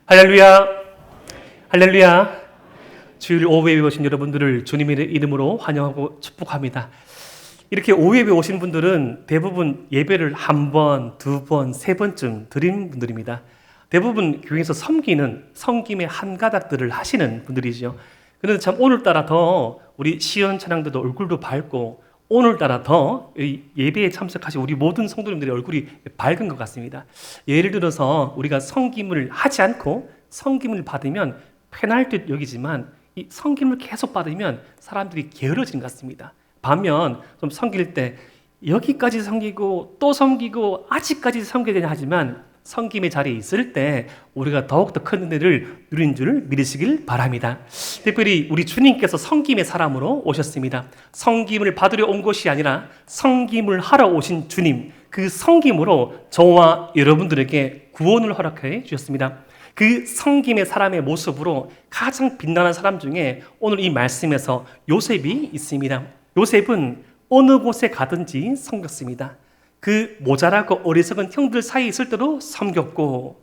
할렐루야, 할렐루야. 주일 오후에 오신 여러분들을 주님의 이름으로 환영하고 축복합니다. 이렇게 오후에 오신 분들은 대부분 예배를 한 번, 두 번, 세 번쯤 드린 분들입니다. 대부분 교회에서 섬김의 한 가닥들을 하시는 분들이죠. 그런데 참 오늘따라 더 우리 시연 찬양들도 얼굴도 밝고 오늘따라 더 예배에 참석하신 우리 모든 성도님들의 얼굴이 밝은 것 같습니다. 예를 들어서 우리가 섬김을 하지 않고 섬김을 받으면 편할 듯 여기지만 이 섬김을 계속 받으면 사람들이 게으러지는 것 같습니다. 반면 좀 섬길 때 여기까지 섬기고 또 섬기고 아직까지 섬겨야 되냐 하지만 섬김의 자리에 있을 때 우리가 더욱더 큰 은혜를 누린 줄 믿으시길 바랍니다. 특별히 우리 주님께서 섬김의 사람으로 오셨습니다. 섬김을 받으려 온 것이 아니라 섬김을 하러 오신 주님, 그 섬김으로 저와 여러분들에게 구원을 허락해 주셨습니다. 그 섬김의 사람의 모습으로 가장 빛나는 사람 중에 오늘 이 말씀에서 요셉이 있습니다. 요셉은 어느 곳에 가든지 섬겼습니다. 그 모자라고 어리석은 형들 사이에 있을 때도 섬겼고,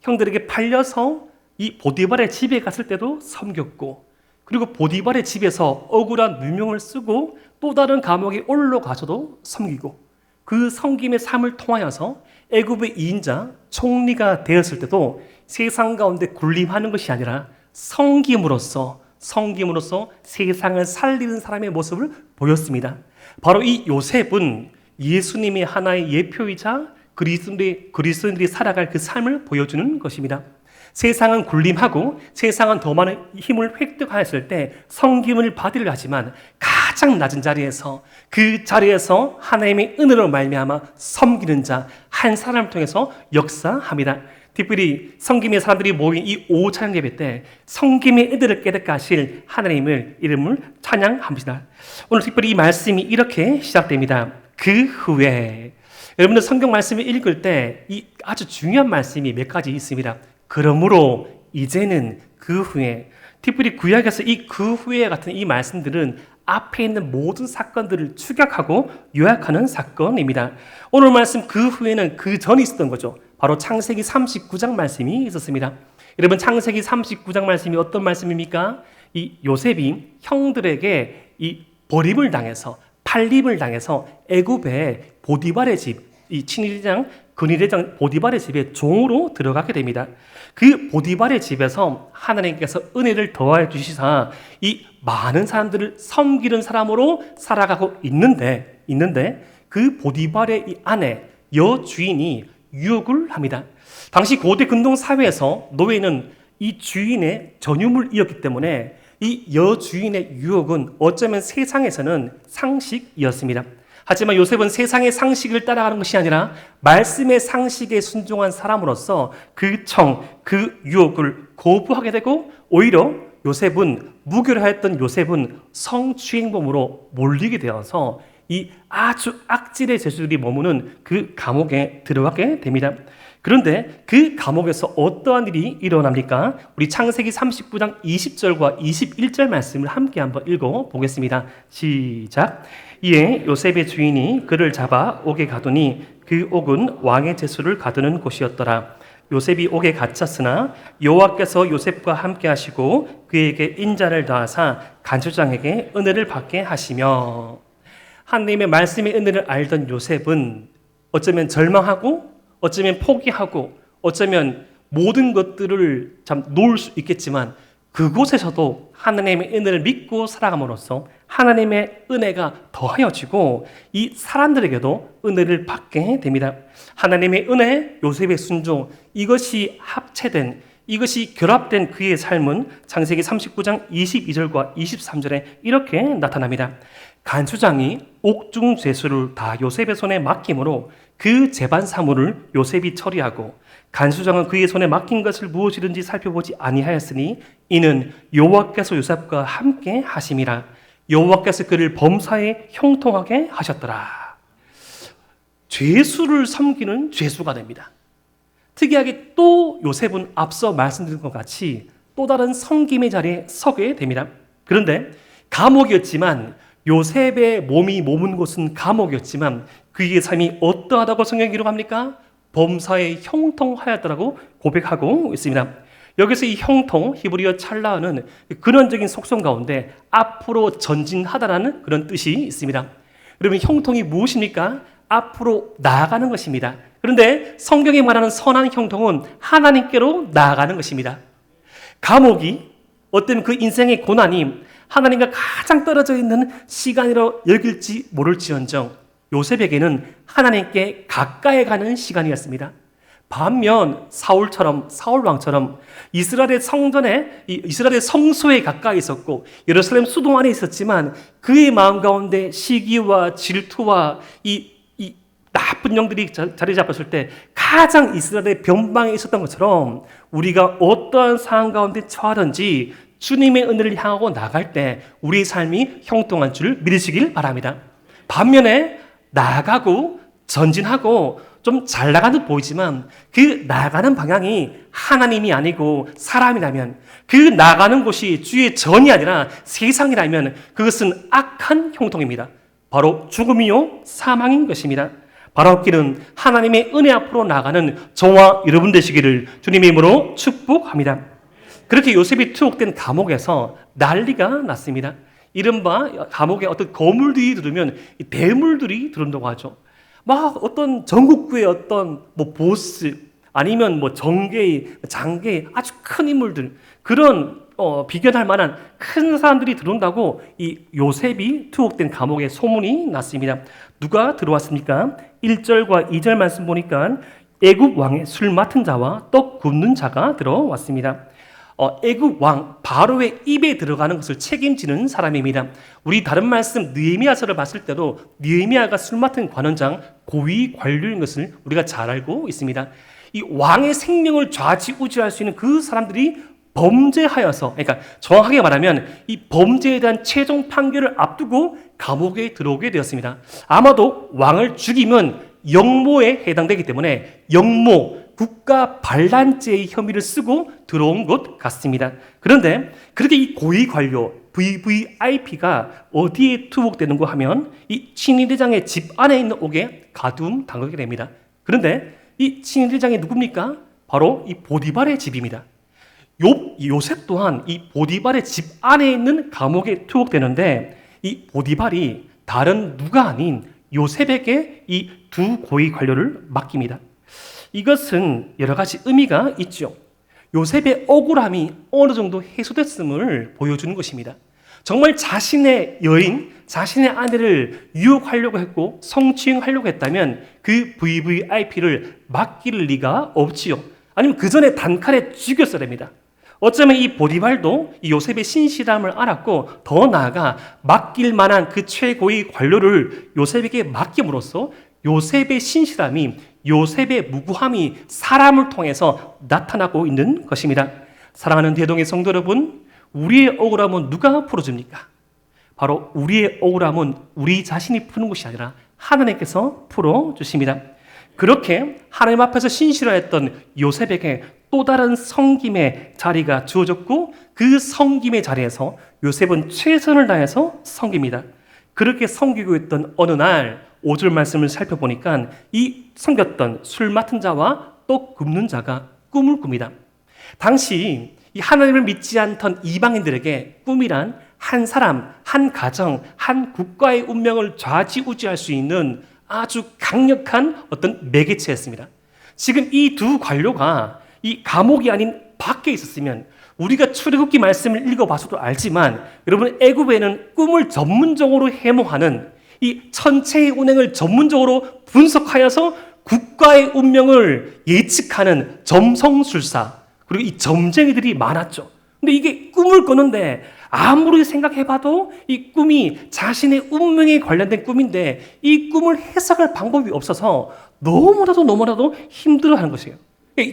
형들에게 팔려서 이 보디발의 집에 갔을 때도 섬겼고, 그리고 보디발의 집에서 억울한 누명을 쓰고 또 다른 감옥에 올라가서도 섬기고, 그 섬김의 삶을 통하여서 애굽의 2인자 총리가 되었을 때도 세상 가운데 군림하는 것이 아니라 섬김으로써 세상을 살리는 사람의 모습을 보였습니다. 바로 이 요셉은 예수님의 하나의 예표이자 그리스도인들이 살아갈 그 삶을 보여주는 것입니다. 세상은 군림하고 세상은 더 많은 힘을 획득하였을 때 섬김을 받으려 하지만 가장 낮은 자리에서 그 자리에서 하나님의 은혜로 말미암아 섬기는 자 한 사람을 통해서 역사합니다. 특별히 섬김의 사람들이 모인 이 오후 찬양 예배 때 섬김의 은혜를 깨닫게 하실 하나님을 이름을 찬양합니다. 오늘 특별히 이 말씀이 이렇게 시작됩니다. 그 후에 여러분들 성경 말씀을 읽을 때 이 아주 중요한 말씀이 몇 가지 있습니다. 그러므로 이제는 그 후에, 특별히 구약에서 이 그 후에 같은 이 말씀들은 앞에 있는 모든 사건들을 축약하고 요약하는 사건입니다. 오늘 말씀 그 후에는 그 전이 있었던 거죠. 바로 창세기 39장 말씀이 있었습니다. 여러분, 창세기 39장 말씀이 어떤 말씀입니까? 이 요셉이 형들에게 이 버림을 당해서 팔림을 당해서 애굽의 보디발의 집, 이 친위대장, 근위대장 보디발의 집에 종으로 들어가게 됩니다. 그 보디발의 집에서 하나님께서 은혜를 더하여 주시사 이 많은 사람들을 섬기는 사람으로 살아가고 있는데 그 보디발의 이 아내 여주인이 유혹을 합니다. 당시 고대 근동 사회에서 노예는 이 주인의 전유물이었기 때문에 이 여주인의 유혹은 어쩌면 세상에서는 상식이었습니다. 하지만 요셉은 세상의 상식을 따라가는 것이 아니라 말씀의 상식에 순종한 사람으로서 그 유혹을 거부하게 되고, 오히려 무교를 요셉은 성추행범으로 몰리게 되어서 이 아주 악질의 죄수들이 머무는 그 감옥에 들어가게 됩니다. 그런데 그 감옥에서 어떠한 일이 일어납니까? 우리 창세기 39장 20절과 21절 말씀을 함께 한번 읽어보겠습니다. 시작. 이에 요셉의 주인이 그를 잡아 옥에 가두니 그 옥은 왕의 제수를 가두는 곳이었더라. 요셉이 옥에 갇혔으나 여호와께서 요셉과 함께 하시고 그에게 인자를 더하사 간수장에게 은혜를 받게 하시며, 하나님의 말씀의 은혜를 알던 요셉은 어쩌면 절망하고 어쩌면 포기하고 어쩌면 모든 것들을 참 놓을 수 있겠지만 그곳에서도 하나님의 은혜를 믿고 살아감으로써 하나님의 은혜가 더하여지고 이 사람들에게도 은혜를 받게 됩니다. 하나님의 은혜, 요셉의 순종, 이것이 결합된 그의 삶은 창세기 39장 22절과 23절에 이렇게 나타납니다. 간수장이 옥중 죄수를 다 요셉의 손에 맡김으로 그 재반 사물을 요셉이 처리하고, 간수장은 그의 손에 맡긴 것을 무엇이든지 살펴보지 아니하였으니 이는 여호와께서 요셉과 함께 하심이라. 여호와께서 그를 범사에 형통하게 하셨더라. 죄수를 섬기는 죄수가 됩니다. 특이하게 또 요셉은 앞서 말씀드린 것 같이 또 다른 섬김의 자리에 서게 됩니다. 그런데 감옥이었지만, 요셉의 몸이 머문 곳은 감옥이었지만 그의 삶이 어떠하다고 성경이 기록합니까? 범사에 형통하였더라고 고백하고 있습니다. 여기서 이 형통, 히브리어 찰라는 근원적인 속성 가운데 앞으로 전진하다라는 그런 뜻이 있습니다. 그러면 형통이 무엇입니까? 앞으로 나아가는 것입니다. 그런데 성경이 말하는 선한 형통은 하나님께로 나아가는 것입니다. 감옥이 어떤 그 인생의 고난이 하나님과 가장 떨어져 있는 시간이라 여길지 모를지언정 요셉에게는 하나님께 가까이 가는 시간이었습니다. 반면 사울 왕처럼 이스라엘의 성전에, 이스라엘의 성소에 가까이 있었고 예루살렘 수도 안에 있었지만 그의 마음 가운데 시기와 질투와 이 나쁜 영들이 자리 잡았을 때 가장 이스라엘의 변방에 있었던 것처럼 우리가 어떠한 상황 가운데 처하든지 주님의 은혜를 향하고 나갈 때 우리의 삶이 형통한 줄 믿으시길 바랍니다. 반면에 나아가고 전진하고 좀 잘 나가는 듯 보이지만 그 나가는 방향이 하나님이 아니고 사람이라면, 그 나가는 곳이 주의 전이 아니라 세상이라면 그것은 악한 형통입니다. 바로 죽음이요 사망인 것입니다. 바로 길은 하나님의 은혜 앞으로 나가는 저와 여러분 되시기를 주님의 이름으로 축복합니다. 그렇게 요셉이 투옥된 감옥에서 난리가 났습니다. 이른바 감옥에 어떤 거물들이 들으면 대물들이 들은다고 하죠. 막 어떤 전국구의 어떤 보스 아니면 정계의 장계의 아주 큰 인물들, 그런 비견할 만한 큰 사람들이 들어온다고 이 요셉이 투옥된 감옥에 소문이 났습니다. 누가 들어왔습니까? 1절과 2절 말씀 보니까 애굽 왕의 술 맡은 자와 떡 굽는 자가 들어왔습니다. 애굽 왕 바로의 입에 들어가는 것을 책임지는 사람입니다. 우리 다른 말씀 느헤미야서를 봤을 때도 느헤미야가 술 맡은 관원장 고위 관료인 것을 우리가 잘 알고 있습니다. 이 왕의 생명을 좌지우지할 수 있는 그 사람들이 범죄하여서, 그러니까 정확하게 말하면 이 범죄에 대한 최종 판결을 앞두고 감옥에 들어오게 되었습니다. 아마도 왕을 죽이면 영모에 해당되기 때문에 영모, 국가 반란죄의 혐의를 쓰고 들어온 것 같습니다. 그런데 그렇게 이 고위 관료 VVIP가 어디에 투옥되는가 하면 이 친위대장의 집 안에 있는 옥에 가둠 당하게 됩니다. 그런데 이 친위대장이 누굽니까? 바로 이 보디발의 집입니다. 요셉 또한 이 보디발의 집 안에 있는 감옥에 투옥되는데 이 보디발이 다른 누가 아닌 요셉에게 이 두 고위 관료를 맡깁니다. 이것은 여러 가지 의미가 있죠. 요셉의 억울함이 어느 정도 해소됐음을 보여주는 것입니다. 정말 자신의 여인, 자신의 아내를 유혹하려고 했고 성추행하려고 했다면 그 VVIP를 맡길 리가 없지요. 아니면 그 전에 단칼에 죽였어야 됩니다. 어쩌면 이 보디발도 이 요셉의 신실함을 알았고 더 나아가 맡길 만한 그 최고의 관료를 요셉에게 맡김으로써 요셉의 신실함이, 요셉의 무고함이 사람을 통해서 나타나고 있는 것입니다. 사랑하는 대동의 성도 여러분, 우리의 억울함은 누가 풀어줍니까? 바로 우리의 억울함은 우리 자신이 푸는 것이 아니라 하나님께서 풀어주십니다. 그렇게 하나님 앞에서 신실하였던 요셉에게 또 다른 섬김의 자리가 주어졌고 그 섬김의 자리에서 요셉은 최선을 다해서 섬깁니다. 그렇게 섬기고 있던 어느 날 5절 말씀을 살펴보니까 이 섬겼던 술 맡은 자와 떡 굽는 자가 꿈을 꿉니다. 당시 이 하나님을 믿지 않던 이방인들에게 꿈이란 한 사람, 한 가정, 한 국가의 운명을 좌지우지할 수 있는 아주 강력한 어떤 매개체였습니다. 지금 이 두 관료가 이 감옥이 아닌 밖에 있었으면 우리가 출애굽기 말씀을 읽어봐서도 알지만 여러분, 애굽에는 꿈을 전문적으로 해몽하는 이 천체의 운행을 전문적으로 분석하여서 국가의 운명을 예측하는 점성술사, 그리고 이 점쟁이들이 많았죠. 근데 이게 꿈을 꾸는데 아무리 생각해봐도 이 꿈이 자신의 운명에 관련된 꿈인데 이 꿈을 해석할 방법이 없어서 너무나도 힘들어하는 것이에요.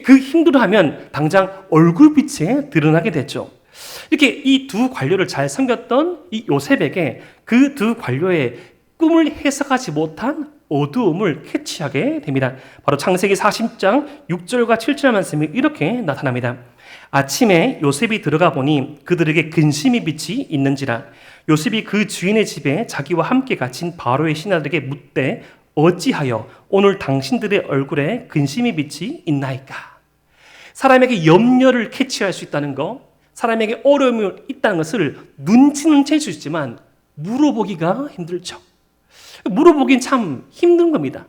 그 힘들어하면 당장 얼굴빛에 드러나게 됐죠. 이렇게 이 두 관료를 잘 섬겼던 이 요셉에게 그 두 관료의 꿈을 해석하지 못한 어두움을 캐치하게 됩니다. 바로 창세기 40장 6절과 7절 말씀이 이렇게 나타납니다. 아침에 요셉이 들어가 보니 그들에게 근심의 빛이 있는지라. 요셉이 그 주인의 집에 자기와 함께 갇힌 바로의 신하들에게 묻되 어찌하여 오늘 당신들의 얼굴에 근심의 빛이 있나이까? 사람에게 염려를 캐치할 수 있다는 거, 사람에게 어려움이 있다는 것을 눈치는 챌 수 있지만 물어보기가 힘들죠. 물어보긴 참 힘든 겁니다.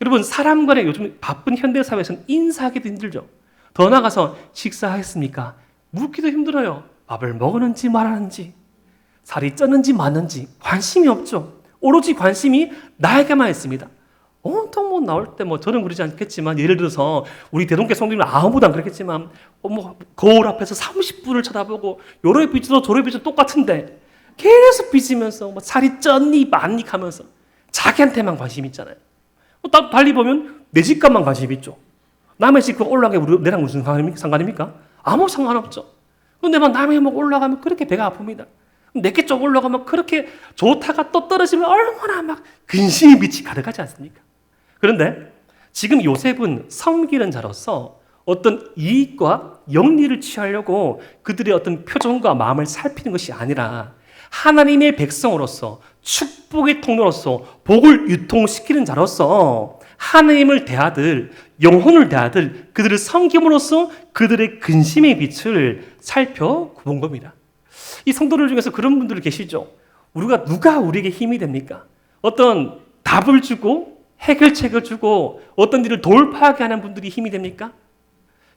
여러분, 사람 간에 요즘 바쁜 현대사회에서는 인사하기도 힘들죠. 더 나아가서 식사하겠습니까? 묻기도 힘들어요. 밥을 먹었는지 말았는지, 살이 쪘는지 마는지 관심이 없죠. 오로지 관심이 나에게만 있습니다. 또 뭐 나올 때 저는 그러지 않겠지만, 예를 들어서 우리 대동께 성도님은 아무도 안 그랬겠지만 거울 앞에서 30분을 쳐다보고 요래 빚어도 저래 빚어도 똑같은데 계속 빚으면서 살이 쪘니 많니 하면서 자기한테만 관심 있잖아요. 달리 보면 내 집값만 관심 있죠. 남의 집값 올라가게 내랑 무슨 상관입니까? 아무 상관없죠. 근데 남의 목 올라가면 그렇게 배가 아픕니다. 내게 좀 올라가면 그렇게 좋다가 또 떨어지면 얼마나 근심이 빛이 가득하지 않습니까? 그런데 지금 요셉은 섬기는 자로서 어떤 이익과 영리를 취하려고 그들의 어떤 표정과 마음을 살피는 것이 아니라 하나님의 백성으로서 축복의 통로로서 복을 유통시키는 자로서 하나님을 대하들, 영혼을 대하들, 그들을 섬김으로써 그들의 근심의 빛을 살펴본 겁니다. 이 성도들 중에서 그런 분들 계시죠? 누가 우리에게 힘이 됩니까? 어떤 답을 주고 해결책을 주고 어떤 일을 돌파하게 하는 분들이 힘이 됩니까?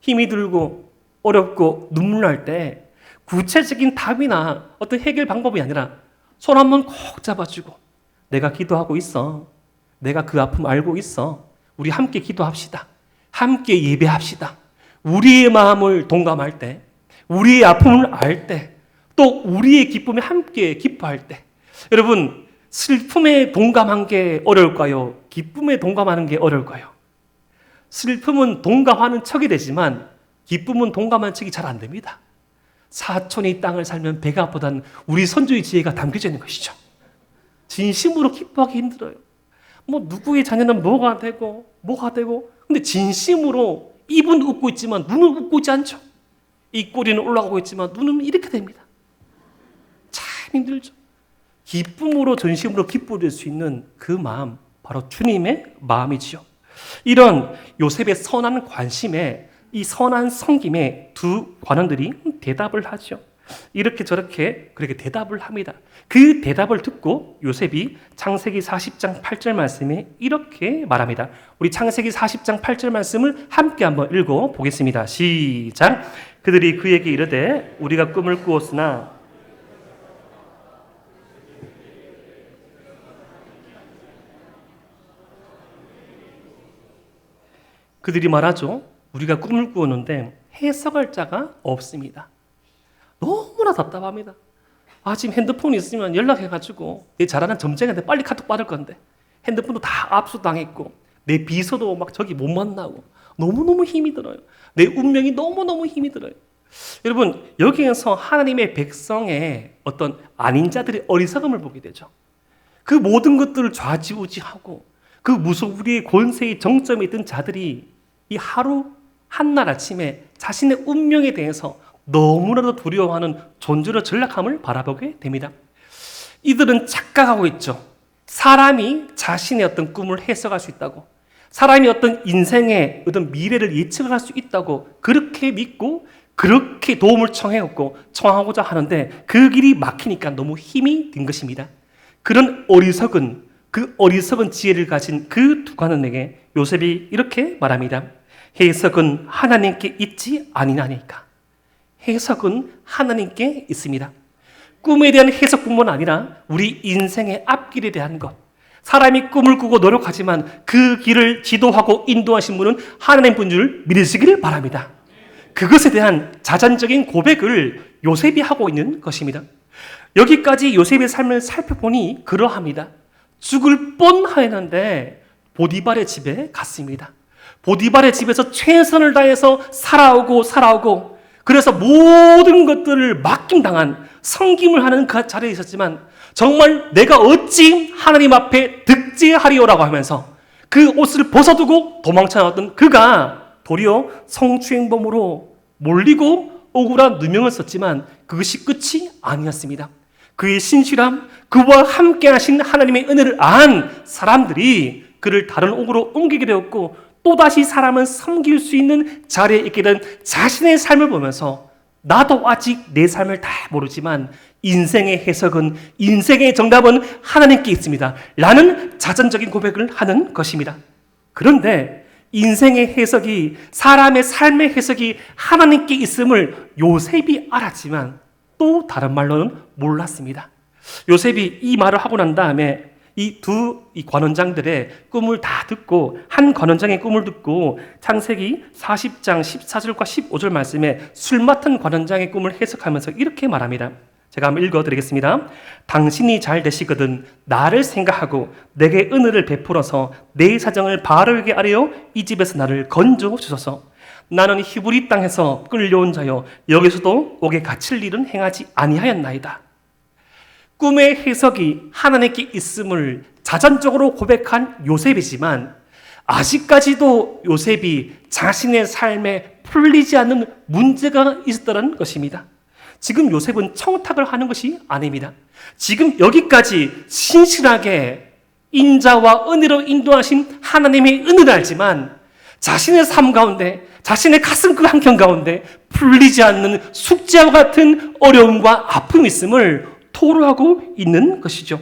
힘이 들고 어렵고 눈물 날 때 구체적인 답이나 어떤 해결 방법이 아니라 손 한번 콕 잡아주고 내가 기도하고 있어. 내가 그 아픔 알고 있어. 우리 함께 기도합시다. 함께 예배합시다. 우리의 마음을 동감할 때, 우리의 아픔을 알 때, 또 우리의 기쁨에 함께 기뻐할 때, 여러분, 슬픔에 동감한 게 어려울까요? 기쁨에 동감하는 게 어려울까요? 슬픔은 동감하는 척이 되지만 기쁨은 동감하는 척이 잘 안 됩니다. 사촌이 땅을 살면 배가 아프다는 우리 선조의 지혜가 담겨져 있는 것이죠. 진심으로 기뻐하기 힘들어요. 누구의 자녀는 뭐가 되고 근데 진심으로 입은 웃고 있지만 눈은 웃고 있지 않죠. 입꼬리는 올라가고 있지만 눈은 이렇게 됩니다. 참 힘들죠. 기쁨으로 전심으로 기뻐질 수 있는 그 마음, 바로 주님의 마음이지요. 이런 요셉의 선한 관심에, 이 선한 섬김에 두 관원들이 대답을 하죠. 이렇게 저렇게 그렇게 대답을 합니다. 그 대답을 듣고 요셉이 창세기 40장 8절 말씀에 이렇게 말합니다. 우리 창세기 40장 8절 말씀을 함께 한번 읽어보겠습니다. 시작. 그들이 그에게 이르되 우리가 꿈을 꾸었으나 그들이 말하죠. 우리가 꿈을 꾸었는데 해석할 자가 없습니다. 너무나 답답합니다. 지금 핸드폰이 있으면 연락해가지고 내 잘하는 점쟁이한테 빨리 카톡 받을 건데 핸드폰도 다 압수당했고 내 비서도 저기 못 만나고 너무너무 힘이 들어요. 내 운명이 너무너무 힘이 들어요. 여러분, 여기에서 하나님의 백성의 어떤 아닌 자들의 어리석음을 보게 되죠. 그 모든 것들을 좌지우지하고 그 무소불위의 권세의 정점에 있던 자들이 이 하루 한날 아침에 자신의 운명에 대해서 너무나도 두려워하는 존재로 전락함을 바라보게 됩니다. 이들은 착각하고 있죠. 사람이 자신의 어떤 꿈을 해석할 수 있다고, 사람이 어떤 인생의 어떤 미래를 예측할 수 있다고 그렇게 믿고 그렇게 도움을 청하고자 하는데 그 길이 막히니까 너무 힘이 든 것입니다. 그런 그 어리석은 지혜를 가진 그 두 관원에게 요셉이 이렇게 말합니다. 해석은 하나님께 있지 아니하니까. 해석은 하나님께 있습니다. 꿈에 대한 해석뿐만 아니라 우리 인생의 앞길에 대한 것, 사람이 꿈을 꾸고 노력하지만 그 길을 지도하고 인도하신 분은 하나님 분 줄 믿으시기를 바랍니다. 그것에 대한 자전적인 고백을 요셉이 하고 있는 것입니다. 여기까지 요셉의 삶을 살펴보니 그러합니다. 죽을 뻔하였는데 보디발의 집에 갔습니다. 보디발의 집에서 최선을 다해서 살아오고 그래서 모든 것들을 맡김당한 섬김을 하는 그 자리에 있었지만 정말 내가 어찌 하나님 앞에 득제하리오라고 하면서 그 옷을 벗어두고 도망쳐나왔던 그가 도리어 성추행범으로 몰리고 억울한 누명을 썼지만 그것이 끝이 아니었습니다. 그의 신실함, 그와 함께 하신 하나님의 은혜를 안 사람들이 그를 다른 옥으로 옮기게 되었고 또다시 사람은 섬길 수 있는 자리에 있게 된 자신의 삶을 보면서 나도 아직 내 삶을 다 모르지만 인생의 해석은, 인생의 정답은 하나님께 있습니다 라는 자전적인 고백을 하는 것입니다. 그런데 인생의 해석이, 사람의 삶의 해석이 하나님께 있음을 요셉이 알았지만 또 다른 말로는 몰랐습니다. 요셉이 이 말을 하고 난 다음에 이 관원장들의 꿈을 다 듣고, 한 관원장의 꿈을 듣고 창세기 40장 14절과 15절 말씀에 술 맡은 관원장의 꿈을 해석하면서 이렇게 말합니다. 제가 한번 읽어드리겠습니다. 당신이 잘 되시거든 나를 생각하고 내게 은혜를 베풀어서 내 사정을 바로에게 아뢰어 이 집에서 나를 건져 주소서. 나는 히브리 땅에서 끌려온 자여 여기서도 옥에 갇힐 일은 행하지 아니하였나이다. 꿈의 해석이 하나님께 있음을 자전적으로 고백한 요셉이지만 아직까지도 요셉이 자신의 삶에 풀리지 않는 문제가 있었다는 것입니다. 지금 요셉은 청탁을 하는 것이 아닙니다. 지금 여기까지 신실하게 인자와 은혜로 인도하신 하나님의 은혜를 알지만 자신의 삶 가운데, 자신의 가슴 그 한켠 가운데 풀리지 않는 숙제와 같은 어려움과 아픔이 있음을 토로하고 있는 것이죠.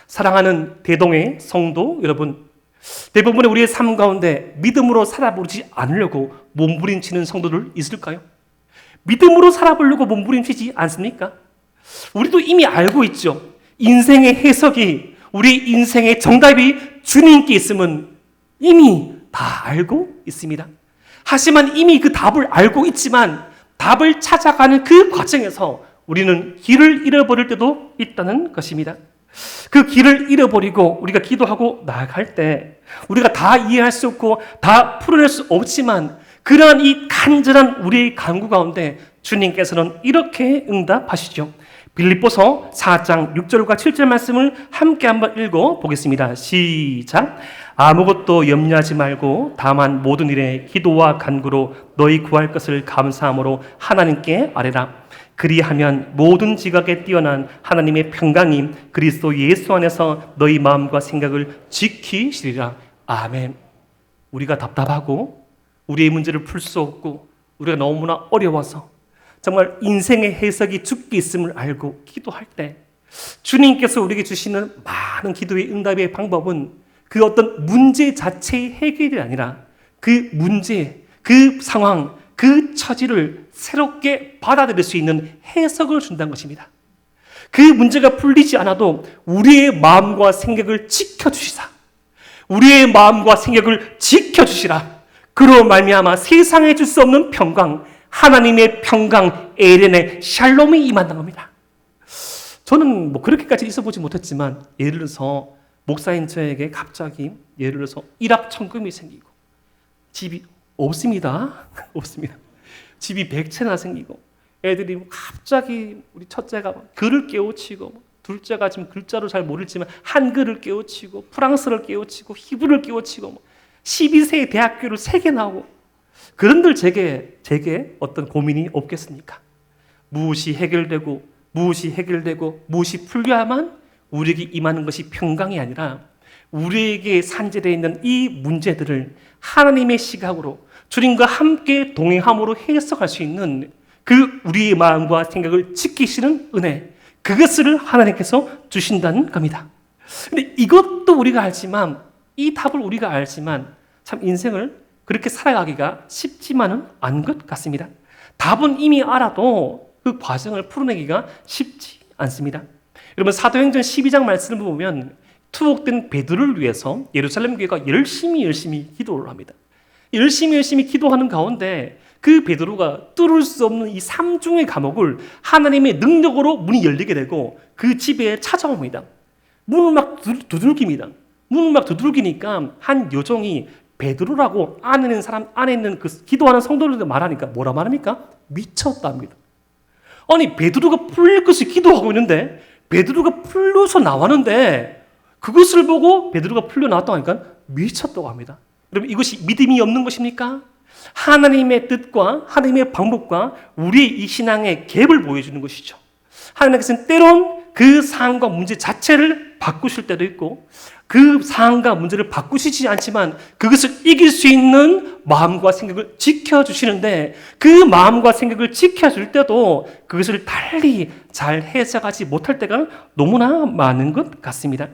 사랑하는 대동의 성도 여러분, 대부분의 우리의 삶 가운데 믿음으로 살아보지 않으려고 몸부림치는 성도들 있을까요? 믿음으로 살아보려고 몸부림치지 않습니까? 우리도 이미 알고 있죠. 인생의 해석이, 우리 인생의 정답이 주님께 있음은 이미 다 알고 있습니다. 하지만 이미 그 답을 알고 있지만 답을 찾아가는 그 과정에서 우리는 길을 잃어버릴 때도 있다는 것입니다. 그 길을 잃어버리고 우리가 기도하고 나아갈 때 우리가 다 이해할 수 없고 다 풀어낼 수 없지만 그러한 이 간절한 우리의 간구 가운데 주님께서는 이렇게 응답하시죠. 빌립보서 4장 6절과 7절 말씀을 함께 한번 읽어보겠습니다. 시작. 아무것도 염려하지 말고 다만 모든 일에 기도와 간구로 너희 구할 것을 감사함으로 하나님께 아뢰라. 그리하면 모든 지각에 뛰어난 하나님의 평강이 그리스도 예수 안에서 너희 마음과 생각을 지키시리라. 아멘. 우리가 답답하고 우리의 문제를 풀 수 없고 우리가 너무나 어려워서 정말 인생의 해석이 죽게 있음을 알고 기도할 때 주님께서 우리에게 주시는 많은 기도의 응답의 방법은 그 어떤 문제 자체의 해결이 아니라 그 문제, 그 상황, 그 처지를 새롭게 받아들일 수 있는 해석을 준다는 것입니다. 그 문제가 풀리지 않아도 우리의 마음과 생각을 지켜주시사, 우리의 마음과 생각을 지켜주시라. 그로 말미암아 세상에 줄 수 없는 평강, 하나님의 평강, 에덴의 샬롬이 임한다는 겁니다. 저는 그렇게까지 있어보지 못했지만 예를 들어서 목사인 저에게 갑자기 예를 들어서 일확천금이 생기고 집이 없습니다. 없습니다. 집이 100채나 생기고 애들이 갑자기 우리 첫째가 글을 깨우치고 둘째가 지금 글자로 잘 모르지만 한글을 깨우치고 프랑스를 깨우치고 히브리를 깨우치고 12세의 대학교를 3개 나오고 그런들 제게 어떤 고민이 없겠습니까? 무엇이 해결되고 무엇이 풀려야만 우리에게 임하는 것이 평강이 아니라 우리에게 산재되어 있는 이 문제들을 하나님의 시각으로 주님과 함께 동행함으로 해석할 수 있는 그 우리의 마음과 생각을 지키시는 은혜, 그것을 하나님께서 주신다는 겁니다. 근데 이것도 우리가 알지만, 이 답을 우리가 알지만 참 인생을 그렇게 살아가기가 쉽지만은 않은 것 같습니다. 답은 이미 알아도 그 과정을 풀어내기가 쉽지 않습니다. 여러분 사도행전 12장 말씀을 보면 투옥된 베드로를 위해서 예루살렘 교회가 열심히 기도를 합니다. 열심히 기도하는 가운데 그 베드로가 뚫을 수 없는 이 삼중의 감옥을 하나님의 능력으로 문이 열리게 되고 그 집에 찾아옵니다. 문을 막 두들깁니다. 문을 막 두들기니까 한 요정이 베드로라고 안에 있는 그 기도하는 성도들한테 말하니까 뭐라 말합니까? 미쳤답니다. 아니 베드로가 풀릴 것을 기도하고 있는데 베드로가 풀려서 나왔는데 그것을 보고 베드로가 풀려 나왔다고 하니까 미쳤다고 합니다. 여러분 이것이 믿음이 없는 것입니까? 하나님의 뜻과 하나님의 방법과 우리의 이 신앙의 갭을 보여주는 것이죠. 하나님께서는 때론 그 상황과 문제 자체를 바꾸실 때도 있고 그 상황과 문제를 바꾸시지 않지만 그것을 이길 수 있는 마음과 생각을 지켜주시는데 그 마음과 생각을 지켜줄 때도 그것을 달리 잘 해석하지 못할 때가 너무나 많은 것 같습니다.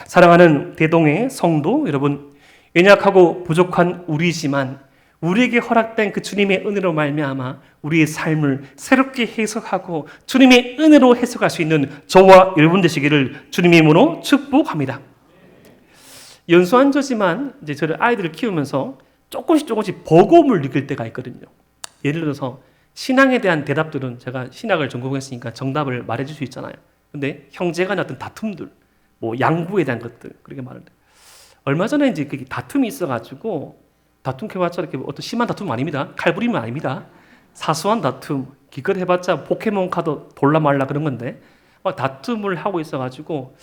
사랑하는 대동의 성도 여러분, 연약하고 부족한 우리지만 우리에게 허락된 그 주님의 은혜로 말미암아 우리의 삶을 새롭게 해석하고 주님의 은혜로 해석할 수 있는 저와 여러분 되시기를 주님의 이름으로 축복합니다. 연수한저지만 이제 저를 아이들을 키우면서 조금씩 버거움을 느낄 때가 있거든요. 예를 들어서 신앙에 대한 대답들은 제가 신학을 전공했으니까 정답을 말해줄 수 있잖아요. 근데 형제간의 어떤 다툼들, 뭐 양부에 대한 것들 그렇게 말하는데 얼마 전에 이제 그 다툼이 있어가지고 다툼 해봤자 이렇게 어떤 심한 다툼 아닙니다. 칼부림은 아닙니다. 사소한 다툼, 기껏 해봤자 포켓몬 카드 돌라 말라 그런 건데 막 다툼을 하고 있어가지고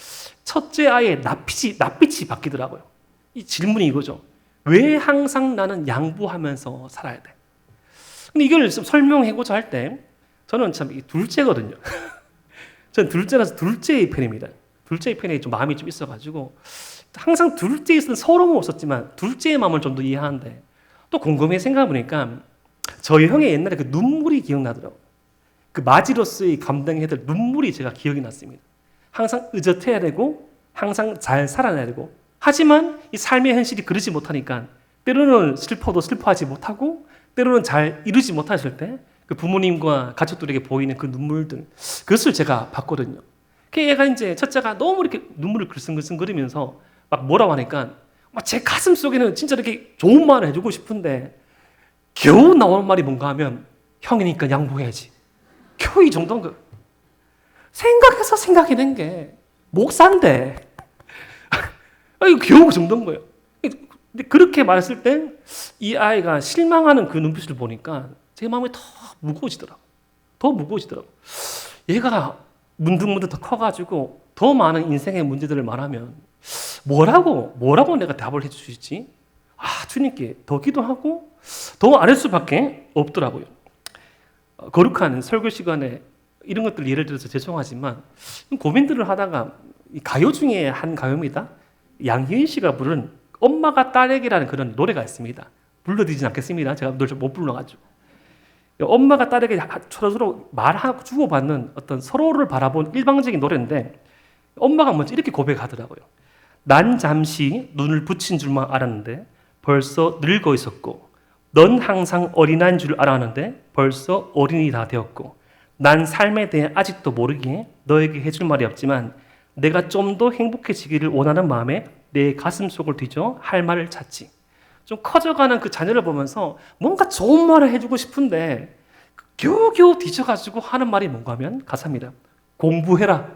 첫째 아이의 낯빛이 바뀌더라고요. 이 질문이 이거죠. 왜 항상 나는 양보하면서 살아야 돼? 근데 이걸 설명해보자 할 때 저는 참 둘째거든요. 저는 둘째라서 둘째의 편입니다. 둘째의 편에 좀 마음이 좀 있어가지고 항상 둘째에 있어서 서러움은 없었지만 둘째의 마음을 좀 더 이해하는데 또 곰곰이 생각해보니까 저희 형의 옛날에 그 눈물이 기억나더라고요. 그 마지로스의 감당해야 될 눈물이 제가 기억이 났습니다. 항상 의젓해야 되고 항상 잘 살아내야 되고 하지만 이 삶의 현실이 그러지 못하니까 때로는 슬퍼도 슬퍼하지 못하고 때로는 잘 이루지 못하실 때 그 부모님과 가족들에게 보이는 그 눈물들 그것을 제가 봤거든요. 그 애가 이제 첫째가 너무 이렇게 눈물을 글썽글썽거리면서 막 뭐라고 하니까 막 제 가슴 속에는 진짜 이렇게 좋은 말을 해주고 싶은데 겨우 나오는 말이 뭔가 하면 형이니까 양보해야지. 겨우 이 정도인 거. 생각해서 생각해낸 게 목사인데 겨우 그 정도인 거예요. 근데 그렇게 말했을 때 이 아이가 실망하는 그 눈빛을 보니까 제 마음이 더 무거워지더라고. 더 무거워지더라고. 얘가 문득문득 더 커가지고 더 많은 인생의 문제들을 말하면 뭐라고 내가 답을 해줄 수 있지? 주님께 더 기도하고 더 안 할 수밖에 없더라고요. 거룩한 설교 시간에 이런 것들 예를 들어서 죄송하지만 고민들을 하다가 가요 중에 한 가요입니다. 양희은 씨가 부른 엄마가 딸에게라는 그런 노래가 있습니다. 불러드리진 않겠습니다. 제가 늘 못 불러가지고. 엄마가 딸에게 서로 말하고 주고받는 어떤 서로를 바라본 일방적인 노래인데 엄마가 먼저 이렇게 고백하더라고요. 난 잠시 눈을 붙인 줄만 알았는데 벌써 늙어 있었고 넌 항상 어린아이인 줄 알았는데 벌써 어린이 다 되었고 난 삶에 대해 아직도 모르기에 너에게 해줄 말이 없지만 내가 좀 더 행복해지기를 원하는 마음에 내 가슴 속을 뒤져 할 말을 찾지. 좀 커져가는 그 자녀를 보면서 뭔가 좋은 말을 해주고 싶은데 겨우겨우 뒤져가지고 하는 말이 뭔가 하면 가사입니다. 공부해라.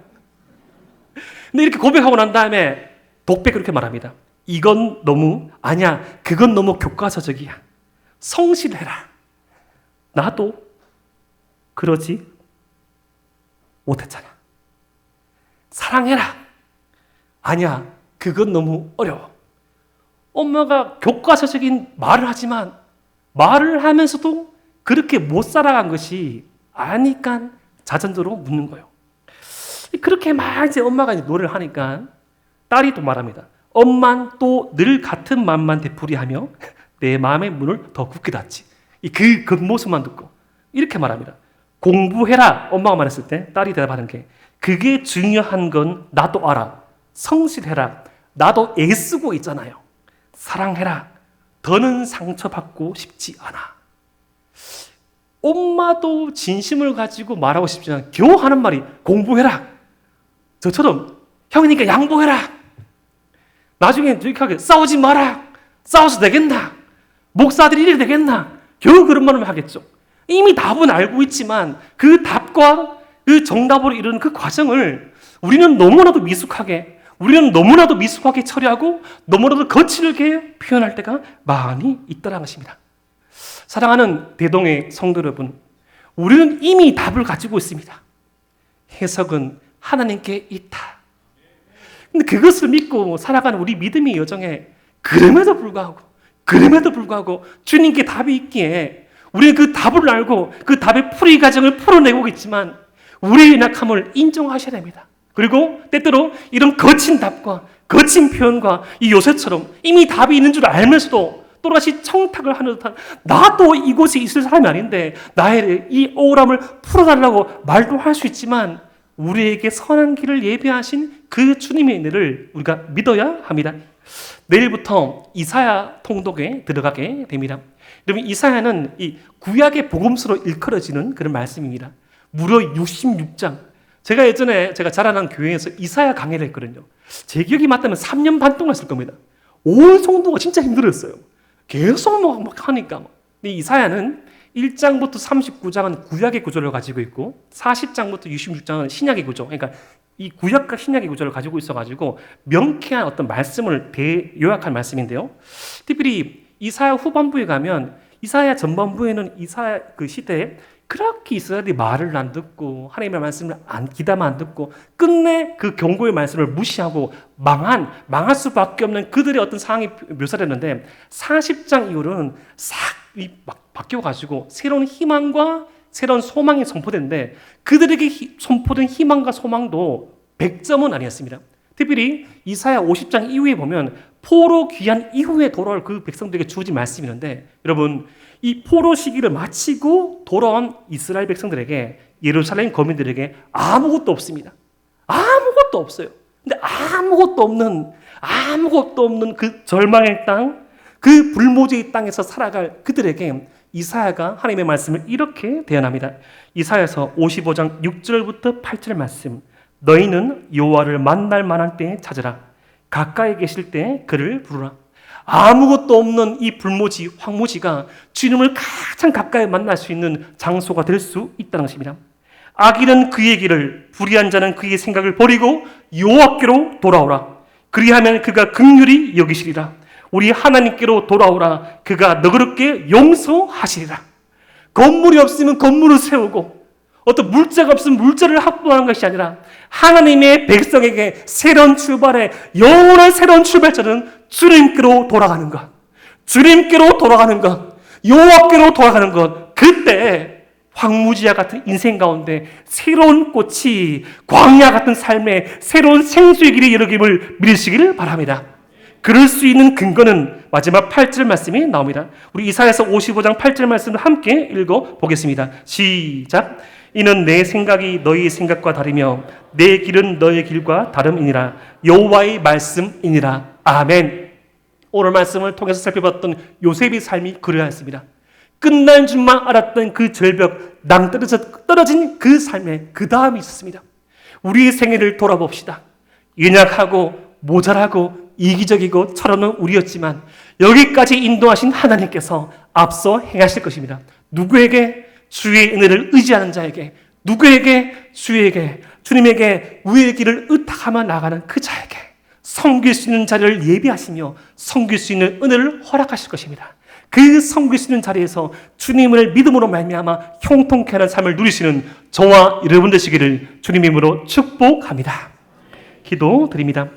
근데 이렇게 고백하고 난 다음에 독백 그렇게 말합니다. 이건 너무 아니야. 그건 너무 교과서적이야. 성실해라. 나도 그러지 못했잖아. 사랑해라. 아니야. 그건 너무 어려워. 엄마가 교과서적인 말을 하지만 말을 하면서도 그렇게 못 살아간 것이 아니까 자전적으로 묻는 거예요. 그렇게 막 이제 엄마가 이제 노래를 하니까 딸이 또 말합니다. 엄만 또 늘 같은 맘만 되풀이하며 내 마음의 문을 더 굳게 닫지. 그 겉모습만 듣고 이렇게 말합니다. 공부해라. 엄마가 말했을 때 딸이 대답하는 게 그게 중요한 건 나도 알아. 성실해라. 나도 애쓰고 있잖아요. 사랑해라. 더는 상처받고 싶지 않아. 엄마도 진심을 가지고 말하고 싶지만 겨우 하는 말이 공부해라. 저처럼 형이니까 양보해라. 나중에 이렇게 하게 싸우지 마라. 싸워서 되겠나? 목사들이 이래 되겠나? 겨우 그런 말을 하겠죠. 이미 답은 알고 있지만 그 답과 그 정답으로 이르는 그 과정을 우리는 너무나도 미숙하게 처리하고 너무나도 거칠게 표현할 때가 많이 있다는 것입니다. 사랑하는 대동의 성도 여러분, 우리는 이미 답을 가지고 있습니다. 해석은 하나님께 있다. 근데 그것을 믿고 살아가는 우리 믿음의 여정에 그럼에도 불구하고 주님께 답이 있기에 우리는 그 답을 알고 그 답의 풀이 과정을 풀어내고 있지만 우리의 연약함을 인정하셔야 됩니다. 그리고 때때로 이런 거친 답과 거친 표현과 이 요셉처럼 이미 답이 있는 줄 알면서도 또다시 청탁을 하는 듯한, 나도 이곳에 있을 사람이 아닌데 나의 이 억울함을 풀어달라고 말도 할 수 있지만 우리에게 선한 길을 예비하신 그 주님의 은혜를 우리가 믿어야 합니다. 내일부터 이사야 통독에 들어가게 됩니다. 여러분, 이사야는 이 구약의 복음서로 일컬어지는 그런 말씀입니다. 무려 66장. 제가 예전에 제가 자라난 교회에서 이사야 강의를 했거든요. 제 기억이 맞다면 3년 반 동안 했을 겁니다. 온 성도가 진짜 힘들었어요. 계속 막 하니까. 근데 이사야는 1장부터 39장은 구약의 구조를 가지고 있고 40장부터 66장은 신약의 구조. 그러니까 이 구약과 신약의 구조를 가지고 있어가지고 명쾌한 어떤 말씀을 요약한 말씀인데요. 특별히 이사야 후반부에 가면, 이사야 전반부에는 이사야 그 시대에 그렇게 이스라엘이 말을 안 듣고 하나님의 말씀을 귀담아 안 듣고 끝내 그 경고의 말씀을 무시하고 망할 수밖에 없는 그들의 어떤 상황이 묘사됐는데 40장 이후로는 싹 바뀌어가지고 새로운 희망과 새로운 소망이 선포되는데 그들에게 선포된 희망과 소망도 100점은 아니었습니다. 특별히 이사야 50장 이후에 보면 포로 귀환 이후에 돌아올 그 백성들에게 주어진 말씀이 있는데, 여러분, 이 포로 시기를 마치고 돌아온 이스라엘 백성들에게, 예루살렘 거민들에게 아무것도 없습니다. 아무것도 없어요. 근데 아무것도 없는 그 절망의 땅, 그 불모지의 땅에서 살아갈 그들에게 이사야가 하나님의 말씀을 이렇게 대언합니다. 이사야서 55장 6절부터 8절 말씀. 너희는 여호와를 만날 만한 때에 찾으라. 가까이 계실 때 그를 부르라. 아무것도 없는 이 불모지, 황무지가 주님을 가장 가까이 만날 수 있는 장소가 될 수 있다는 것입니다. 악인은 그의 길을, 불의한 자는 그의 생각을 버리고 여호와께로 돌아오라. 그리하면 그가 긍휼히 여기시리라. 우리 하나님께로 돌아오라. 그가 너그럽게 용서하시리라. 건물이 없으면 건물을 세우고 어떤 물자가 없으면 물자를 확보하는 것이 아니라 하나님의 백성에게 새로운 출발에, 영원한 새로운 출발자는 주님께로 돌아가는 것, 주님께로 돌아가는 것, 여호와께로 돌아가는 것. 그때 황무지와 같은 인생 가운데 새로운 꽃이, 광야 같은 삶에 새로운 생수의 길이 열어김을 믿으시기를 바랍니다. 그럴 수 있는 근거는 마지막 8절 말씀이 나옵니다. 우리 이사야서 55장 8절 말씀을 함께 읽어보겠습니다. 시작. 이는 내 생각이 너희의 생각과 다르며 내 길은 너희의 길과 다름이니라. 여호와의 말씀이니라. 아멘. 오늘 말씀을 통해서 살펴봤던 요셉의 삶이 그러하였습니다. 끝날 줄만 알았던 그 절벽, 떨어진 그 삶에 그 다음이 있었습니다. 우리의 생애를 돌아봅시다. 연약하고 모자라고 이기적이고 철없는 우리였지만 여기까지 인도하신 하나님께서 앞서 행하실 것입니다. 누구에게? 주의 은혜를 의지하는 자에게, 누구에게? 주님에게 우리의 길을 의탁하며 나가는 그 자에게 섬길 수 있는 자리를 예비하시며 섬길 수 있는 은혜를 허락하실 것입니다. 그 섬길 수 있는 자리에서 주님을 믿음으로 말미암아 형통케 하는 삶을 누리시는 저와 여러분 되시기를 주님 이름으로 축복합니다. 기도드립니다.